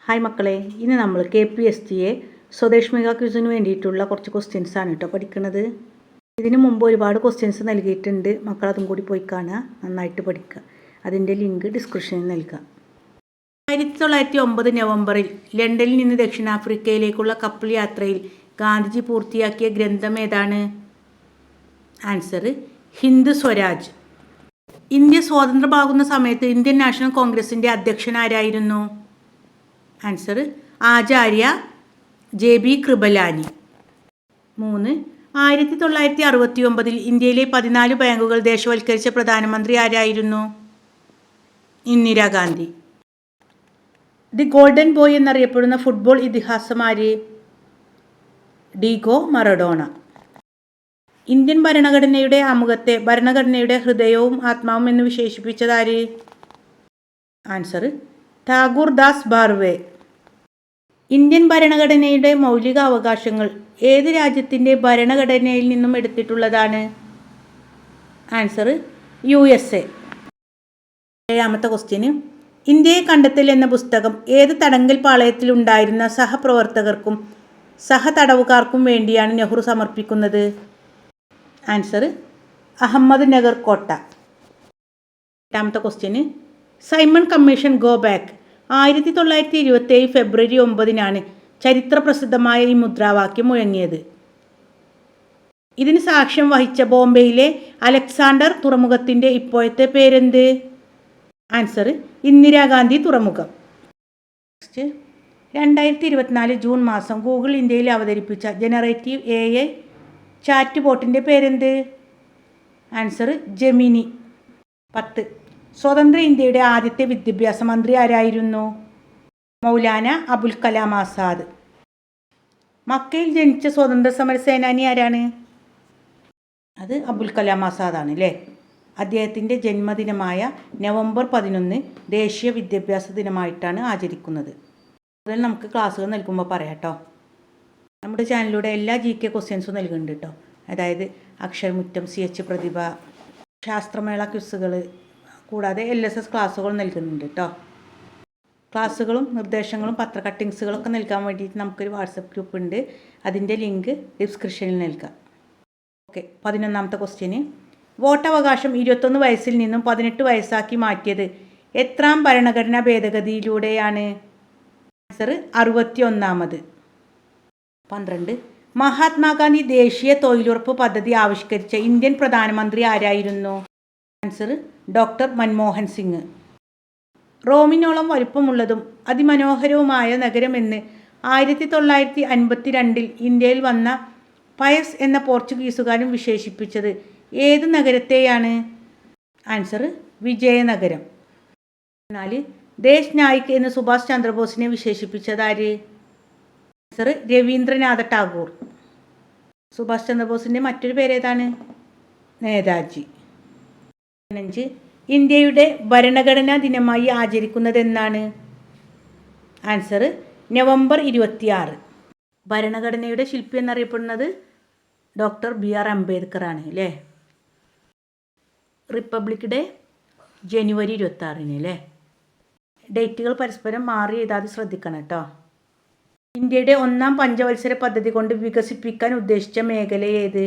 Hi മക്കളെ, ഇന്ന് നമ്മൾ KPSCA സ്വദേശ് മെഗാ ക്വിസിന് വേണ്ടിയിട്ടുള്ള കുറച്ച് ക്വസ്റ്റ്യൻസ് ആണ് കേട്ടോ പഠിക്കുന്നത്. ഇതിനു മുമ്പ് ഒരുപാട് ക്വസ്റ്റ്യൻസ് നൽകിയിട്ടുണ്ട്. മക്കൾ അതും കൂടി പോയി കാണുക, നന്നായിട്ട് പഠിക്കുക. അതിൻ്റെ ലിങ്ക് ഡിസ്ക്രിപ്ഷനിൽ നൽകുക. 1909 നവംബറിൽ ലണ്ടനിൽ നിന്ന് ദക്ഷിണാഫ്രിക്കയിലേക്കുള്ള കപ്പൽ യാത്രയിൽ ഗാന്ധിജി പൂർത്തിയാക്കിയ ഗ്രന്ഥം ഏതാണ്? ആൻസർ ഹിന്ദ് സ്വരാജ്. ഇന്ത്യ സ്വതന്ത്രമാകുന്ന സമയത്ത് ഇന്ത്യൻ നാഷണൽ കോൺഗ്രസിൻ്റെ അധ്യക്ഷൻ ആരായിരുന്നു? ആൻസർ ആചാര്യ JB കൃപലാനി. 3. 1969 ഇന്ത്യയിലെ 14 ബാങ്കുകൾ ദേശവൽക്കരിച്ച പ്രധാനമന്ത്രി ആരായിരുന്നു? ഇന്ദിരാഗാന്ധി. ദി ഗോൾഡൻ ബോയ് എന്നറിയപ്പെടുന്ന ഫുട്ബോൾ ഇതിഹാസം ആര്? Diego Maradona. ഇന്ത്യൻ ഭരണഘടനയുടെ ആമുഖത്തെ ഭരണഘടനയുടെ ഹൃദയവും ആത്മാവും എന്ന് വിശേഷിപ്പിച്ചതാര്? ആൻസർ ഠാകൂർ ദാസ് ബാർവെ. ഇന്ത്യൻ ഭരണഘടനയുടെ മൗലിക അവകാശങ്ങൾ ഏത് രാജ്യത്തിൻ്റെ ഭരണഘടനയിൽ നിന്നും എടുത്തിട്ടുള്ളതാണ്? Answer USA. 7ാമത്തെ ക്വസ്റ്റ്യന്, ഇന്ത്യയെ കണ്ടെത്തൽ എന്ന പുസ്തകം ഏത് തടങ്കൽ പാളയത്തിലുണ്ടായിരുന്ന സഹപ്രവർത്തകർക്കും സഹതടവുകാർക്കും വേണ്ടിയാണ് നെഹ്റു സമർപ്പിക്കുന്നത്? ആൻസർ അഹമ്മദ് നഗർ കോട്ട. 8ാമത്തെ question, Simon commission go back 1927 ഫെബ്രുവരി 9 ചരിത്രപ്രസിദ്ധമായ ഈ മുദ്രാവാക്യം മുഴങ്ങിയത്. ഇതിന് സാക്ഷ്യം വഹിച്ച ബോംബെയിലെ അലക്സാണ്ടർ തുറമുഖത്തിൻ്റെ ഇപ്പോഴത്തെ പേരെന്ത്? ആൻസർ ഇന്ദിരാഗാന്ധി തുറമുഖം. 2024 ജൂൺ മാസം ഗൂഗിൾ ഇന്ത്യയിൽ അവതരിപ്പിച്ച ജനറേറ്റീവ് AI ചാറ്റ് ബോട്ടിൻ്റെ പേരെന്ത്? Answer Gemini. 10. സ്വതന്ത്ര ഇന്ത്യയുടെ ആദ്യത്തെ വിദ്യാഭ്യാസ മന്ത്രി ആരായിരുന്നു? മൗലാന അബുൽ കലാം ആസാദ്. മക്കയിൽ ജനിച്ച സ്വതന്ത്ര സമര സേനാനി ആരാണ്? അത് അബുൽ കലാം ആസാദാണ് അല്ലേ. അദ്ദേഹത്തിൻ്റെ ജന്മദിനമായ നവംബർ 11 ദേശീയ വിദ്യാഭ്യാസ ദിനമായിട്ടാണ് ആചരിക്കുന്നത്. അതിൽ നമുക്ക് ക്ലാസ്സുകൾ നൽകുമ്പോൾ പറയാം കേട്ടോ. നമ്മുടെ ചാനലിലൂടെ എല്ലാ GK ക്വസ്റ്റ്യൻസും നൽകുന്നുണ്ട് കേട്ടോ. അതായത് അക്ഷരമുറ്റം, CH പ്രതിഭ, ശാസ്ത്രമേള ക്വിസുകൾ, കൂടാതെ LSS ക്ലാസ്സുകൾ നൽകുന്നുണ്ട് കേട്ടോ. ക്ലാസ്സുകളും നിർദ്ദേശങ്ങളും പത്ര കട്ടിങ്സുകളൊക്കെ നൽകാൻ വേണ്ടിയിട്ട് നമുക്കൊരു വാട്സപ്പ് ഗ്രൂപ്പ് ഉണ്ട്. അതിൻ്റെ ലിങ്ക് ഡിസ്ക്രിപ്ഷനിൽ നൽകാം. ഓക്കെ. 11ാമത്തെ ക്വസ്റ്റ്യന്, വോട്ടവകാശം 21 വയസ്സിൽ നിന്നും 18 വയസ്സാക്കി മാറ്റിയത് എത്രാം ഭരണഘടനാ ഭേദഗതിയിലൂടെയാണ്? ആൻസർ 61ാമത്. 12. മഹാത്മാഗാന്ധി ദേശീയ തൊഴിലുറപ്പ് പദ്ധതി ആവിഷ്കരിച്ച ഇന്ത്യൻ പ്രധാനമന്ത്രി ആരായിരുന്നു? Answer doctor Manmohan Singh. റോമിനോളം വലുപ്പമുള്ളതും അതിമനോഹരവുമായ നഗരമെന്ന് 1952 ഇന്ത്യയിൽ വന്ന പയസ് എന്ന പോർച്ചുഗീസുകാരൻ വിശേഷിപ്പിച്ചത് ഏത് നഗരത്തെയാണ്? ആൻസർ വിജയനഗരം. 4. ദേശ് നായിക് എന്ന് സുഭാഷ് ചന്ദ്രബോസിനെ വിശേഷിപ്പിച്ചതാര്? ആൻസർ രവീന്ദ്രനാഥ ടാഗോർ. സുഭാഷ് ചന്ദ്രബോസിൻ്റെ മറ്റൊരു പേരേതാണ്? നേതാജി. 15. ഇന്ത്യയുടെ ഭരണഘടനാ ദിനമായി ആചരിക്കുന്നത് എന്നാണ്? Answer November 26. ഭരണഘടനയുടെ ശില്പി എന്നറിയപ്പെടുന്നത് ഡോക്ടർ BR അംബേദ്കർ ആണ് അല്ലേ. റിപ്പബ്ലിക് ഡേ ജനുവരി 26 അല്ലേ. ഡേറ്റുകൾ പരസ്പരം മാറി എഴുതാതെ ശ്രദ്ധിക്കണം കേട്ടോ. ഇന്ത്യയുടെ 1ാം പഞ്ചവത്സര പദ്ധതി കൊണ്ട് വികസിപ്പിക്കാൻ ഉദ്ദേശിച്ച മേഖല ഏത്?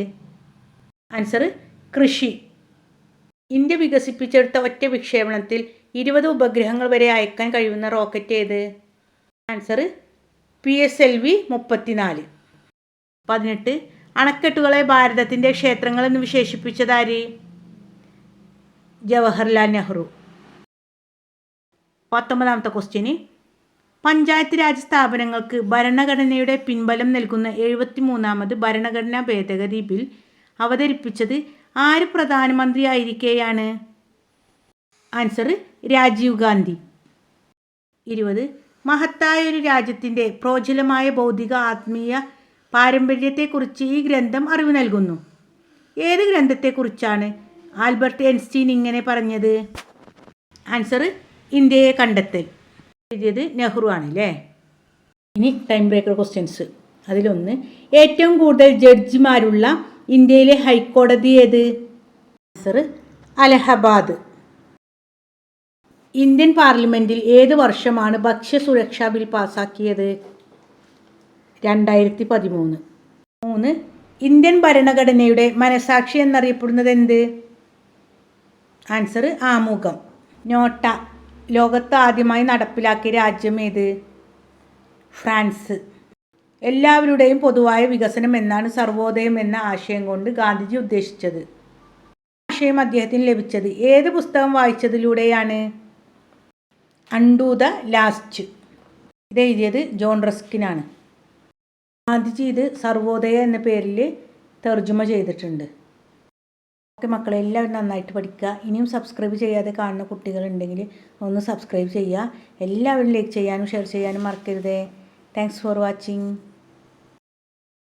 ആൻസർ കൃഷി. ഇന്ത്യ വികസിപ്പിച്ചെടുത്ത ഒറ്റ വിക്ഷേപണത്തിൽ 20 ഉപഗ്രഹങ്ങൾ വരെ അയക്കാൻ കഴിയുന്ന റോക്കറ്റ് ഏത്? Answer PSLV 34. 18. അണക്കെട്ടുകളെ ഭാരതത്തിൻ്റെ ക്ഷേത്രങ്ങളെന്ന് വിശേഷിപ്പിച്ചതാര്? ജവഹർലാൽ നെഹ്റു. 19ാമത്തെ ക്വസ്റ്റ്യന്, പഞ്ചായത്ത് രാജ് സ്ഥാപനങ്ങൾക്ക് ഭരണഘടനയുടെ പിൻബലം നൽകുന്ന 73ാമത് ഭരണഘടനാ ഭേദഗതി ബിൽ അവതരിപ്പിച്ചത് ആര് പ്രധാനമന്ത്രിയായിരിക്കെയാണ്? ആൻസർ രാജീവ് ഗാന്ധി. 20. മഹത്തായ ഒരു രാജ്യത്തിൻ്റെ പ്രോജ്വലമായ ഭൗതിക ആത്മീയ പാരമ്പര്യത്തെക്കുറിച്ച് ഈ ഗ്രന്ഥം അറിവ് നൽകുന്നു. ഏത് ഗ്രന്ഥത്തെക്കുറിച്ചാണ് ആൽബർട്ട് ഐൻസ്റ്റീൻ ഇങ്ങനെ പറഞ്ഞത്? ആൻസർ ഇന്ത്യയെ കണ്ടെത്തൽ. എഴുതിയത് നെഹ്റു ആണല്ലേ. ഇനി ടൈം ബ്രേക്കർ ക്വസ്റ്റ്യൻസ്. അതിലൊന്ന്, ഏറ്റവും കൂടുതൽ ജഡ്ജിമാരുള്ള ഇന്ത്യയിലെ ഹൈക്കോടതി ഏത്? ആൻസർ അലഹബാദ്. ഇന്ത്യൻ പാർലമെൻറ്റിൽ ഏത് വർഷമാണ് ഭക്ഷ്യസുരക്ഷാ ബിൽ പാസാക്കിയത്? 2013. 3. ഇന്ത്യൻ ഭരണഘടനയുടെ മനസാക്ഷി എന്നറിയപ്പെടുന്നത് എന്ത്? ആൻസർ ആമുഖം. നോട്ട ലോകത്ത് ആദ്യമായി നടപ്പിലാക്കിയ രാജ്യം ഏത്? ഫ്രാൻസ്. എല്ലാവരുടെയും പൊതുവായ വികസനം എന്നാണ് സർവോദയം എന്ന ആശയം കൊണ്ട് ഗാന്ധിജി ഉദ്ദേശിച്ചത്. ആശയം അദ്ദേഹത്തിന് ലഭിച്ചത് ഏത് പുസ്തകം വായിച്ചതിലൂടെയാണ്? Undo the last. ഇത് എഴുതിയത് ജോൺ റസ്കിനാണ്. ഗാന്ധിജി ഇത് സർവോദയ എന്ന പേരിൽ തർജ്ജമ ചെയ്തിട്ടുണ്ട്. ഓക്കെ മക്കളെ, എല്ലാവരും നന്നായിട്ട് പഠിക്കുക. ഇനിയും സബ്സ്ക്രൈബ് ചെയ്യാതെ കാണുന്ന കുട്ടികളുണ്ടെങ്കിൽ ഒന്ന് സബ്സ്ക്രൈബ് ചെയ്യുക. എല്ലാവരും ലൈക്ക് ചെയ്യാനും ഷെയർ ചെയ്യാനും മറക്കരുതേ. Thanks for watching.